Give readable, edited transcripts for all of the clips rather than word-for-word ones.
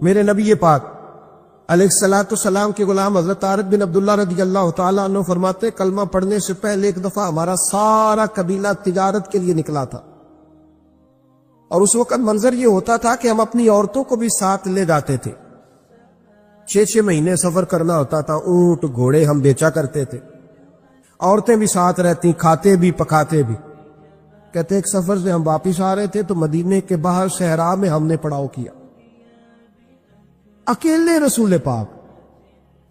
میرے نبی پاک علیہ الصلوۃ والسلام کے غلام حضرت طارق بن عبداللہ رضی اللہ تعالیٰ عنہ فرماتے کلمہ پڑھنے سے پہلے ایک دفعہ ہمارا سارا قبیلہ تجارت کے لیے نکلا تھا، اور اس وقت منظر یہ ہوتا تھا کہ ہم اپنی عورتوں کو بھی ساتھ لے جاتے تھے۔ 6 مہینے سفر کرنا ہوتا تھا، اونٹ گھوڑے ہم بیچا کرتے تھے، عورتیں بھی ساتھ رہتی، کھاتے بھی پکاتے بھی۔ کہتے ایک سفر سے ہم واپس آ رہے تھے تو مدینے کے باہر صحرا میں ہم نے پڑاؤ کیا، اکیلے رسول پاک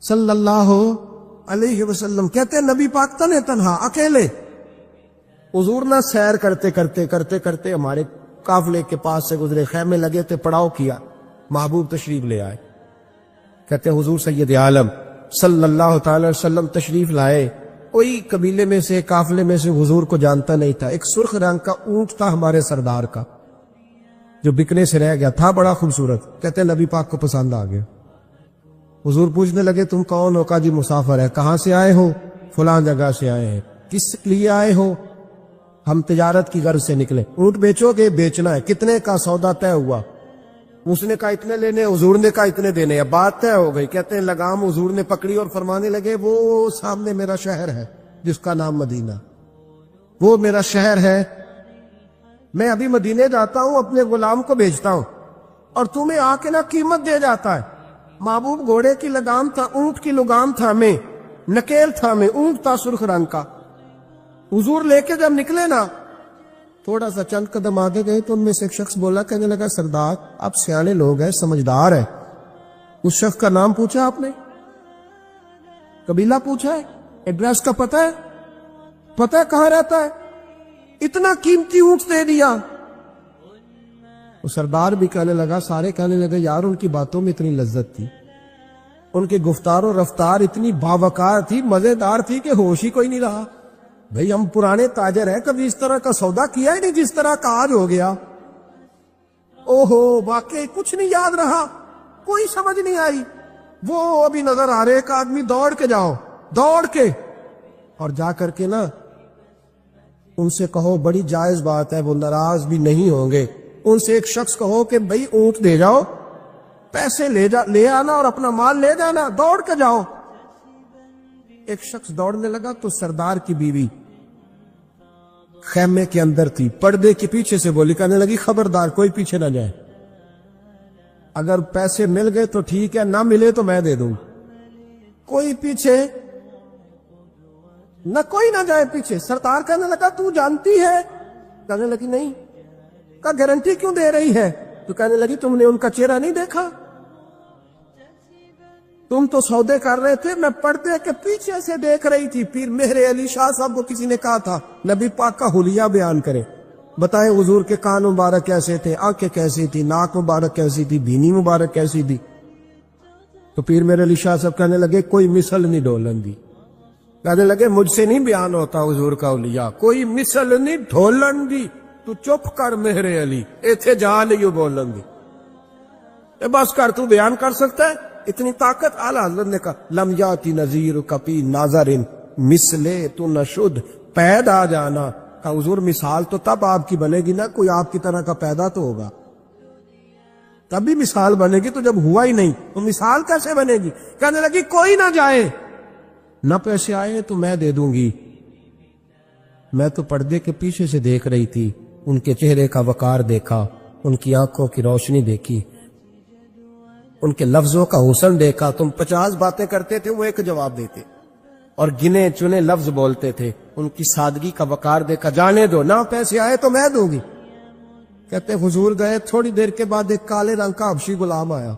صلی اللہ علیہ وسلم، کہتے نبی پاک تنہا اکیلے، حضور نہ سیر کرتے کرتے ہمارے قافلے کے پاس سے گزرے، خیمے لگے تھے، پڑاؤ کیا، محبوب تشریف لے آئے۔ کہتے حضور سید عالم صلی اللہ تعالی وسلم تشریف لائے، کوئی قبیلے میں سے قافلے میں سے حضور کو جانتا نہیں تھا۔ ایک سرخ رنگ کا اونٹ تھا ہمارے سردار کا جو بکنے سے رہ گیا تھا، بڑا خوبصورت۔ کہتے نبی پاک کو پسند آ گیا۔ حضور پوچھنے لگے تم کون ہو؟ کہا جی مسافر ہے۔ کہاں سے آئے ہو؟ فلاں جگہ سے آئے ہیں۔ کس لیے آئے ہو؟ ہم تجارت کی غرض سے نکلے۔ اونٹ بیچو گے؟ بیچنا ہے۔ کتنے کا سودا طے ہوا؟ اس نے کہا اتنے لینے، حضور نے کہا اتنے دینے۔ اب بات طے ہو گئی۔ کہتے ہیں لگام حضور نے پکڑی اور فرمانے لگے وہ سامنے میرا شہر ہے جس کا نام مدینہ، وہ میرا شہر ہے، میں ابھی مدینے جاتا ہوں، اپنے غلام کو بھیجتا ہوں اور تمہیں آ کے نہ قیمت دے جاتا ہے۔ محبوب گھوڑے کی لگام تھا، اونٹ کی لگام تھا، میں نکیل تھا، میں اونٹ تھا سرخ رنگ کا۔ حضور لے کے جب نکلے نا، تھوڑا سا چند قدم آگے گئے تو ان میں سے ایک شخص بولا، کہنے لگا سردار آپ سیانے لوگ ہیں، سمجھدار ہیں، اس شخص کا نام پوچھا آپ نے؟ قبیلہ پوچھا ہے؟ ایڈریس کا پتہ ہے؟ پتہ ہے کہاں رہتا ہے؟ اتنا قیمتی اونٹ دے دیا۔ وہ سردار بھی کہنے لگا، سارے کہنے لگے یار ان کی باتوں میں اتنی لذت تھی، ان کے گفتار و رفتار اتنی باوقار تھی، مزیدار تھی کہ ہوش ہی کوئی نہیں رہا۔ بھئی ہم پرانے تاجر ہیں، کبھی اس طرح کا سودا کیا ہی نہیں جس طرح کا آج ہو گیا۔ اوہو واقعی کچھ نہیں یاد رہا، کوئی سمجھ نہیں آئی۔ وہ ابھی نظر آ رہے، ایک آدمی دوڑ کے جاؤ، دوڑ کے، اور جا کر کے نا ان سے کہو بڑی جائز بات ہے، وہ ناراض بھی نہیں ہوں گے۔ ان سے ایک شخص کہو کہ بھئی اونٹ دے جاؤ، پیسے لے آنا اور اپنا مال لے جانا، دوڑ کے جاؤ۔ ایک شخص دوڑنے لگا تو سردار کی بیوی خیمے کے اندر تھی، پردے کے پیچھے سے بولی، کہنے لگی خبردار کوئی پیچھے نہ جائے، اگر پیسے مل گئے تو ٹھیک ہے، نہ ملے تو میں دے دوں، کوئی پیچھے نہ، کوئی نہ جائے پیچھے۔ سردار کہنے لگا تو جانتی ہے؟ کہنے لگی نہیں۔ کہا گارنٹی کیوں دے رہی ہے؟ تو کہنے لگی تم نے ان کا چہرہ نہیں دیکھا؟ تم تو سودے کر رہے تھے، میں پردے کے پیچھے سے دیکھ رہی تھی۔ پیر مہر علی شاہ صاحب کو کسی نے کہا تھا نبی پاک کا حلیہ بیان کرے، بتائیں حضور کے کان مبارک کیسے تھے، آنکھیں کیسی تھی، ناک مبارک کیسی تھی، بینی مبارک کیسی تھی۔ تو پیر مہر علی شاہ صاحب کہنے لگے کوئی مثل نہیں ڈھولن دی، کہنے لگے مجھ سے نہیں بیان ہوتا حضور کا حلیہ، کوئی مثل نہیں ڈھولن دی، تو چپ کر مہر علی، ایتھے جا نہیں بولن دی، بس کر، تو بیان کر سکتا ہے اتنی طاقت۔ اعلیٰ حضرت نے کہا لم یاتی نذیر کپی ناظرن مثلے تو نشد، پید آ جانا۔ کہا حضور مثال تو تب آپ کی بنے گی نا، کوئی آپ کی طرح کا پیدا تو ہوگا، تبھی مثال بنے گی، تو جب ہوا ہی نہیں تو مثال کیسے بنے گی؟ کہنے لگی کوئی نہ جائے، نہ پیسے آئے تو میں دے دوں گی۔ میں تو پردے کے پیچھے سے دیکھ رہی تھی، ان کے چہرے کا وقار دیکھا، ان کی آنکھوں کی روشنی دیکھی، ان کے لفظوں کا حسن دیکھا۔ تم 50 باتیں کرتے تھے، وہ ایک جواب دیتے، اور گنے چنے لفظ بولتے تھے، ان کی سادگی کا وقار دیکھا۔ جانے دو، نہ پیسے آئے تو میں دوں گی۔ کہتے حضور گئے، تھوڑی دیر کے بعد ایک کالے رنگ کا حبشی غلام آیا،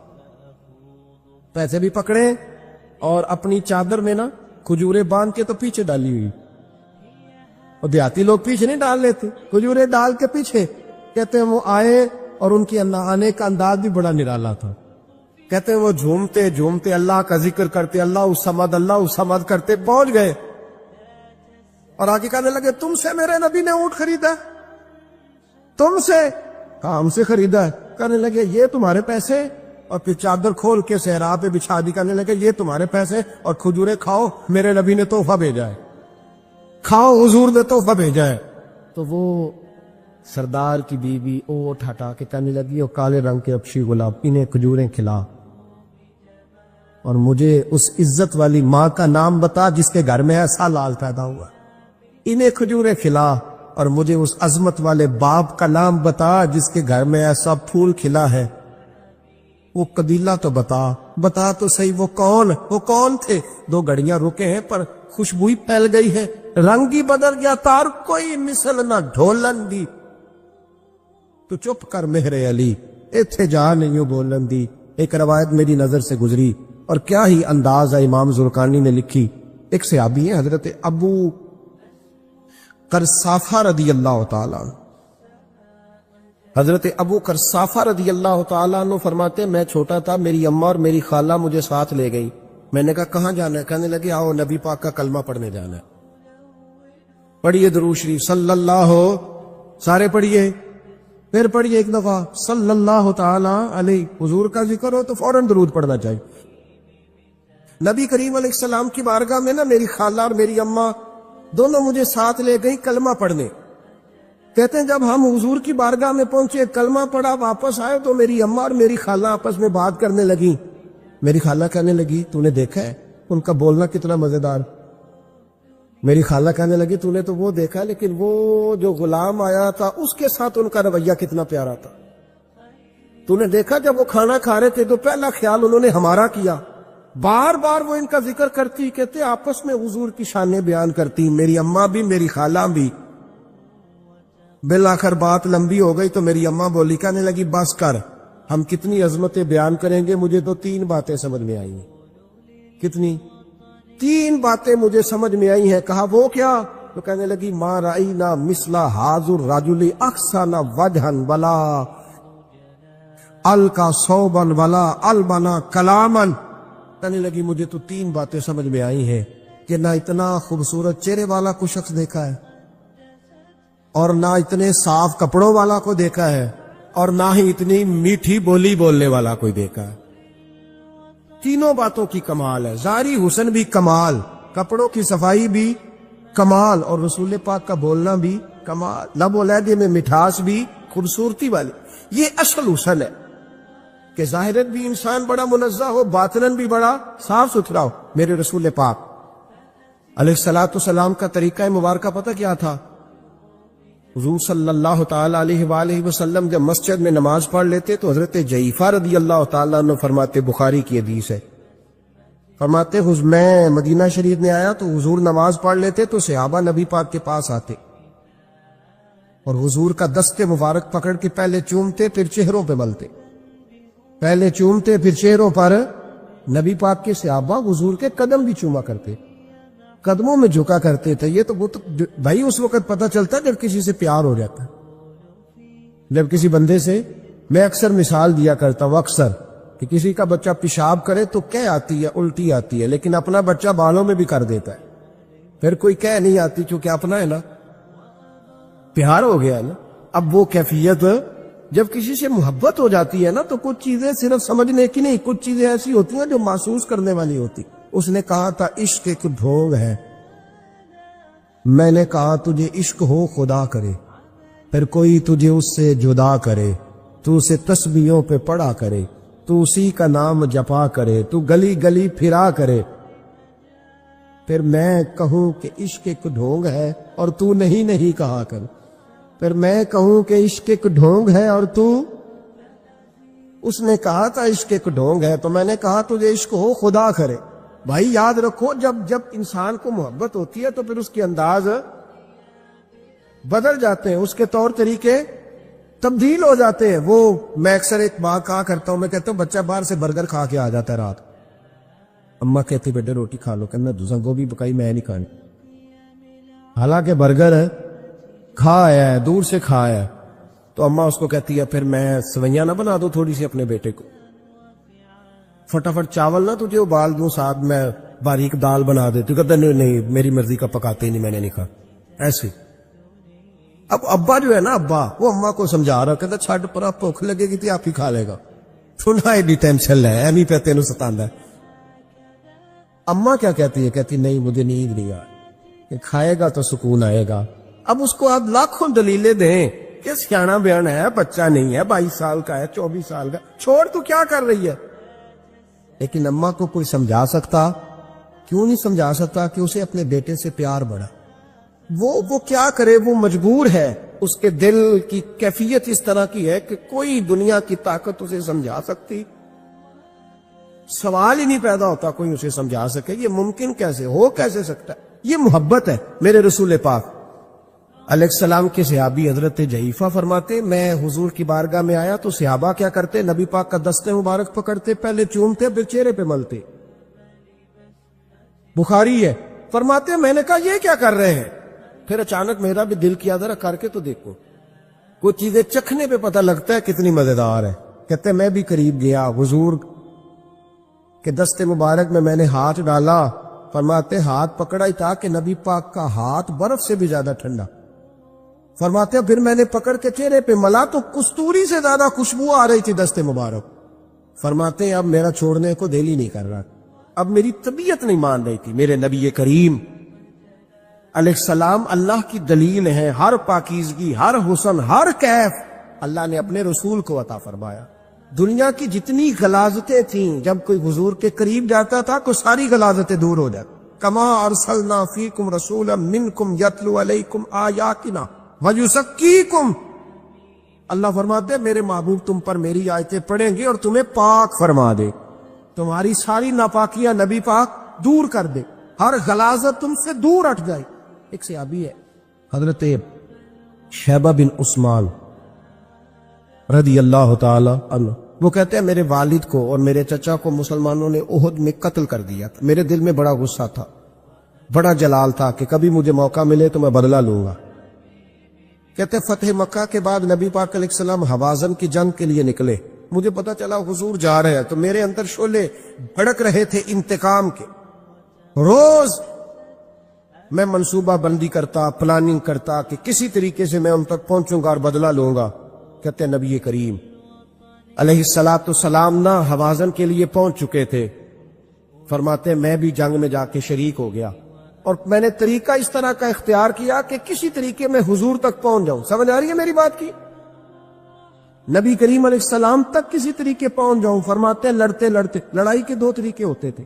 پیسے بھی پکڑے اور اپنی چادر میں نا کھجورے باندھ کے تو پیچھے ڈالی ہوئی، اور دیہاتی لوگ پیچھے نہیں ڈال لیتے، کھجورے ڈال کے پیچھے۔ کہتے ہیں وہ آئے اور ان کی آنے کا انداز بھی بڑا نرالا تھا۔ کہتے ہیں وہ جھومتے جھومتے اللہ کا ذکر کرتے، اللہ الصمد کرتے پہنچ گئے، اور آگے کہنے لگے تم سے میرے نبی نے اونٹ خریدا؟ تم سے؟ کہا ہم سے خریدا ہے۔ کہنے لگے یہ تمہارے پیسے؟ اور پھر چادر کھول کے صحرا پہ بچھا دی، کہنے لگے یہ تمہارے پیسے، اور کھجورے کھاؤ، میرے نبی نے تحفہ بھیجا ہے، کھاؤ، حضور نے تحفہ بھیجا ہے۔ تو وہ سردار کی بیوی اوٹ ہٹا کے کہنے لگی وہ کالے رنگ کے اکشی گلاب انہیں کھجوریں کھلا، اور مجھے اس عزت والی ماں کا نام بتا جس کے گھر میں ایسا لال پیدا ہوا، انہیں کھجوریں کھلا، اور مجھے اس عظمت والے باپ کا نام بتا جس کے گھر میں ایسا پھول کھلا ہے، وہ قبیلہ تو بتا تو صحیح، وہ کون تھے؟ 2 گھڑیاں رکے ہیں پر خوشبوئی پھیل گئی ہے، رنگ ہی بدل گیا، تار کوئی مثل نہ ڈھولن دی، تو چپ کر مہر علی ایتھے جا نہیں بولن دی۔ ایک روایت میری نظر سے گزری، اور کیا ہی انداز ہے، امام زرقانی نے لکھی، ایک صحابی ہیں حضرت ابو قرصافہ رضی اللہ تعالیٰ عنہ، حضرت ابو قرصافہ رضی اللہ تعالیٰ عنہ فرماتے میں چھوٹا تھا، میری اماں اور میری خالہ مجھے ساتھ لے گئی، میں نے کہا کہاں جانا ہے؟ کہنے لگے آؤ نبی پاک کا کلمہ پڑھنے جانا ہے، پڑھیے درود شریف صلی اللہ، سارے پڑھیے، پھر پڑھیے ایک دفعہ صلی اللہ تعالیٰ علیہ، حضور کا ذکر ہو تو فوراً درود پڑھنا چاہیے۔ نبی کریم علیہ السلام کی بارگاہ میں نا میری خالہ اور میری اماں دونوں مجھے ساتھ لے گئی کلمہ پڑھنے، کہتے ہیں جب ہم حضور کی بارگاہ میں پہنچے، کلمہ پڑھا، واپس آئے تو میری اماں اور میری خالہ آپس میں بات کرنے لگی، میری خالہ کہنے لگی تو نے دیکھا ہے ان کا بولنا کتنا مزیدار، میری خالہ کہنے لگی تو نے تو وہ دیکھا لیکن وہ جو غلام آیا تھا اس کے ساتھ ان کا رویہ کتنا پیارا تھا، تو نے دیکھا جب وہ کھانا کھا رہے تھے تو پہلا خیال انہوں نے ہمارا کیا، بار بار وہ ان کا ذکر کرتی، کہتے آپس میں حضور کی شانیں بیان کرتی، میری اماں بھی میری خالہ بھی۔ بالآخر بات لمبی ہو گئی تو میری اماں بولی، کہنے لگی بس کر، ہم کتنی عظمتیں بیان کریں گے، مجھے تو 3 باتیں سمجھ میں آئی ہیں۔ کتنی؟ 3 باتیں مجھے سمجھ میں آئی ہیں۔ کہا وہ کیا؟ تو کہنے لگی ما رأینا مثل ھذا الرجل احسن وجھا ولا القى صوبا ولا البنا کلاما، کہنے لگی مجھے تو 3 باتیں سمجھ میں آئی ہیں کہ نہ اتنا خوبصورت چہرے والا کوئی شخص دیکھا ہے، اور نہ اتنے صاف کپڑوں والا کو دیکھا ہے، اور نہ ہی اتنی میٹھی بولی بولنے والا کوئی دیکھا ہے۔ تینوں باتوں کی کمال ہے، ظاہری حسن بھی کمال، کپڑوں کی صفائی بھی کمال، اور رسول پاک کا بولنا بھی کمال، لب و لہجے میں مٹھاس بھی خوبصورتی والی۔ یہ اصل حسن ہے کہ ظاہرت بھی انسان بڑا منزہ ہو، باطنن بھی بڑا صاف ستھرا ہو۔ میرے رسول پاک علیہ الصلوۃ والسلام کا طریقہ مبارکہ پتہ کیا تھا؟ حضور صلی اللہ تعالی علیہ وآلہ وسلم جب مسجد میں نماز پڑھ لیتے تو حضرت جعفر رضی اللہ تعالیٰ عنہ فرماتے، بخاری کی حدیث ہے، فرماتے میں مدینہ شریف میں آیا تو حضور نماز پڑھ لیتے تو صحابہ نبی پاک کے پاس آتے اور حضور کا دست مبارک پکڑ کے پہلے چومتے پھر چہروں پہ ملتے، پہلے چومتے پھر چہروں پر۔ نبی پاک کے صحابہ حضور کے قدم بھی چوما کرتے، قدموں میں جھکا کرتے تھے۔ یہ تو بھائی اس وقت پتہ چلتا جب کسی سے پیار ہو جاتا ہے، جب کسی بندے سے، میں اکثر مثال دیا کرتا ہوں اکثر کہ کسی کا بچہ پیشاب کرے تو کہہ آتی ہے، الٹی آتی ہے، لیکن اپنا بچہ بالوں میں بھی کر دیتا ہے، پھر کوئی کہہ نہیں آتی چونکہ اپنا ہے نا، پیار ہو گیا ہے نا۔ اب وہ کیفیت جب کسی سے محبت ہو جاتی ہے نا تو کچھ چیزیں صرف سمجھنے کی نہیں، کچھ چیزیں ایسی ہوتی ہیں جو محسوس کرنے والی ہوتی۔ اس نے کہا تھا عشق ایک ڈھونگ ہے، میں نے کہا تجھے عشق ہو خدا کرے، پھر کوئی تجھے اس سے جدا کرے، تو اسے تسبیحوں پہ پڑھا کرے، تو اسی کا نام جپا کرے، تو گلی گلی پھرا کرے، پھر میں کہوں کہ عشق ایک ڈھونگ ہے اور تو نہیں کہا کر، پھر میں کہوں کہ عشق ایک ڈھونگ ہے اور تو، اس نے کہا تھا عشق ایک ڈھونگ ہے تو میں نے کہا تجھے عشق ہو خدا کرے۔ بھائی یاد رکھو جب انسان کو محبت ہوتی ہے تو پھر اس کے انداز بدل جاتے ہیں، اس کے طور طریقے تبدیل ہو جاتے ہیں۔ وہ میں اکثر ایک بات کہا کرتا ہوں، میں کہتا ہوں بچہ باہر سے برگر کھا کے آ جاتا ہے رات، اماں کہتی بیٹے روٹی کھا لو، کہنا دوسرا گوبھی پکائی میں نہیں کھانی، حالانکہ برگر ہے کھا آیا ہے، دور سے کھا آیا ہے، تو اماں اس کو کہتی ہے پھر میں سوئیاں نہ بنا دو تھوڑی سی اپنے بیٹے کو، فٹافٹ چاول نہ تجھے ابال دوں، ساتھ میں باریک دال بنا دیتی، کہتا نہیں میری مرضی کا پکاتے ہی نہیں، میں نے نہیں کھا ایسے۔ اب ابا جو ہے نا، ابا وہ اماں کو سمجھا رہا، کہتا چھڈ پرا، بھوک لگے گی تو آپ ہی کھا لے گا، تو نہ ایڈی ٹینشن لے، ایویں پہ تینوں ستاندا ہے۔ اماں کیا کہتی ہے؟ کہتی نہیں مجھے نیند نہیں آ، کہ کھائے گا تو سکون آئے گا۔ اب اس کو آپ لاکھوں دلیلیں دیں کہ سیانا بیان ہے, بچہ نہیں ہے, 22 سال کا ہے, 24 سال کا, چھوڑ تو کیا کر رہی ہے. لیکن اماں کو کوئی سمجھا سکتا؟ کیوں نہیں سمجھا سکتا کہ اسے اپنے بیٹے سے پیار بڑھا. وہ کیا کرے, وہ مجبور ہے. اس کے دل کی کیفیت اس طرح کی ہے کہ کوئی دنیا کی طاقت اسے سمجھا سکتی؟ سوال ہی نہیں پیدا ہوتا کوئی اسے سمجھا سکے. یہ ممکن کیسے ہو, کیسے سکتا ہے؟ یہ محبت ہے. میرے رسول پاک علیہ السلام کے صحابی حضرت جعفہ فرماتے, میں حضور کی بارگاہ میں آیا تو صحابہ کیا کرتے, نبی پاک کا دست مبارک پکڑتے, پہلے چومتے پھر چہرے پہ ملتے. بخاری ہے. فرماتے میں نے کہا یہ کیا کر رہے ہیں؟ پھر اچانک میرا بھی دل کیا ذرا کر کے تو دیکھو. کچھ چیزیں چکھنے پہ پتہ لگتا ہے کتنی مزیدار ہے. کہتے میں بھی قریب گیا, حضور کہ دست مبارک میں نے ہاتھ ڈالا. فرماتے ہاتھ پکڑا ہی تھا کہ نبی پاک کا ہاتھ برف سے بھی زیادہ ٹھنڈا. فرماتے پھر میں نے پکڑ کے چہرے پہ ملا تو کستوری سے زیادہ خوشبو آ رہی تھی دست مبارک. فرماتے اب میرا چھوڑنے کو دل ہی نہیں کر رہا, اب میری طبیعت نہیں مان رہی تھی. میرے نبی کریم علیہ السلام اللہ کی دلیل ہے. ہر پاکیزگی, ہر حسن, ہر کیف اللہ نے اپنے رسول کو عطا فرمایا. دنیا کی جتنی غلاظتیں تھیں, جب کوئی حضور کے قریب جاتا تھا تو ساری غلاظتیں دور ہو جاتی. کما ارسلنا فیکم رسولا منکم یتلو علیکم آیاتنا ویزکیکم. اللہ فرماتے میرے محبوب تم پر میری آیتیں پڑھیں گے اور تمہیں پاک فرما دے, تمہاری ساری ناپاکیاں نبی پاک دور کر دے, ہر غلاظت تم سے دور ہٹ جائے. ایک صحابی ہے حضرت شیبہ بن عثمان رضی اللہ تعالی عنہ, وہ کہتے ہیں میرے والد کو اور میرے چچا کو مسلمانوں نے احد میں قتل کر دیا تھا. میرے دل میں بڑا غصہ تھا, بڑا جلال تھا کہ کبھی مجھے موقع ملے تو میں بدلہ لوں گا. کہتے فتح مکہ کے بعد نبی پاک علیہ السلام حوازن کی جنگ کے لیے نکلے. مجھے پتا چلا حضور جا رہے ہیں تو میرے اندر شعلے بھڑک رہے تھے انتقام کے. روز میں منصوبہ بندی کرتا, پلاننگ کرتا کہ کسی طریقے سے میں ان تک پہنچوں گا اور بدلہ لوں گا. کہتے ہیں نبی کریم علیہ السلام نہ حوازن کے لیے پہنچ چکے تھے. فرماتے میں بھی جنگ میں جا کے شریک ہو گیا اور میں نے طریقہ اس طرح کا اختیار کیا کہ کسی طریقے میں حضور تک پہنچ جاؤں. سمجھ آ رہی ہے میری بات کی؟ نبی کریم علیہ السلام تک کسی طریقے پہنچ جاؤں. فرماتے ہیں لڑتے لڑتے, لڑائی کے 2 طریقے ہوتے تھے.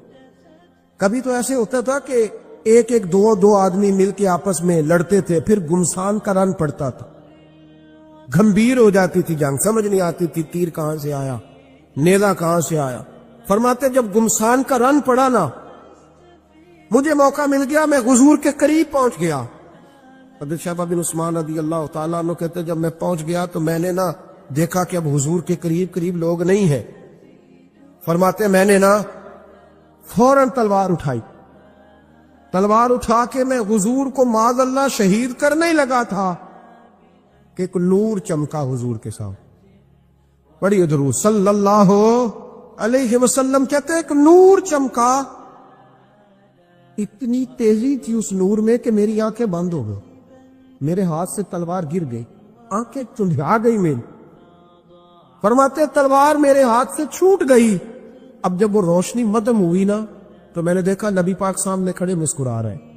کبھی تو ایسے ہوتا تھا کہ ایک دو آدمی مل کے آپس میں لڑتے تھے, پھر گمسان کا رن پڑتا تھا, گھمبیر ہو جاتی تھی جنگ, سمجھ نہیں آتی تھی تیر کہاں سے آیا, نیزہ کہاں سے آیا. فرماتے جب گمسان کا رن پڑا نا, مجھے موقع مل گیا, میں حضور کے قریب پہنچ گیا. حضرت شیبہ بن عثمان رضی اللہ تعالیٰ عنہ کہتے جب میں پہنچ گیا تو میں نے نا دیکھا کہ اب حضور کے قریب لوگ نہیں ہیں. فرماتے میں نے نا فوراً تلوار اٹھائی, تلوار اٹھا کے میں حضور کو معاذ اللہ شہید کرنے ہی لگا تھا کہ ایک نور چمکا حضور کے سامنے. بڑی درود صلی اللہ علیہ وسلم. کہتے ایک نور چمکا, اتنی تیزی تھی اس نور میں کہ میری آنکھیں بند ہو گئی, میرے ہاتھ سے تلوار گر گئی, آنکھیں چندھا گئی میری. فرماتے تلوار میرے ہاتھ سے چھوٹ گئی. اب جب وہ روشنی مدھم ہوئی نا تو میں نے دیکھا نبی پاک سامنے کھڑے مسکرا رہے ہیں.